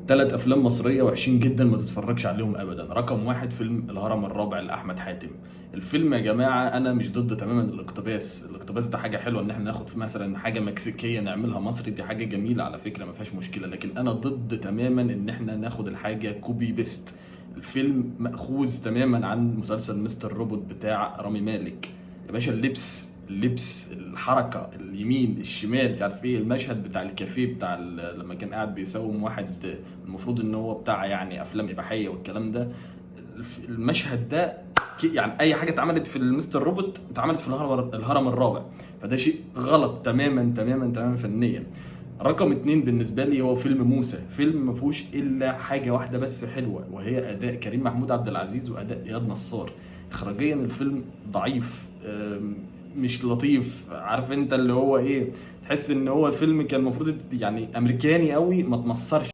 ثلاث افلام مصريه وحشين جدا ما تتفرجش عليهم ابدا. رقم واحد فيلم الهرم الرابع لاحمد حاتم. الفيلم يا جماعه انا مش ضد تماما الاقتباس ده حاجه حلوه، ان احنا ناخد في مثلا حاجه مكسيكيه نعملها مصري، دي حاجه جميله على فكره ما فيهاش مشكله، لكن انا ضد تماما ان احنا ناخد الحاجه كوبي بيست. الفيلم مأخوذ تماما عن مسلسل مستر روبوت بتاع رامي مالك. يا باشا اللبس الحركه اليمين الشمال مش عارف ايه، المشهد بتاع الكافيه بتاع لما كان قاعد بيساوم واحد المفروض ان هو بتاع يعني افلام اباحيه والكلام ده. المشهد ده يعني اي حاجه اتعملت في المستر روبوت اتعملت في الهرم الرابع، فده شيء غلط تماما تماما تماما فنيا. رقم اتنين بالنسبه لي هو فيلم موسى. فيلم ما فيهوش الا حاجه واحده بس حلوه، وهي اداء كريم محمود عبد العزيز واداء اياد نصار. اخراجيا الفيلم ضعيف، مش لطيف، عارف انت اللي هو ايه، تحس ان هو الفيلم كان المفروض يعني امريكاني قوي ما تمصرش.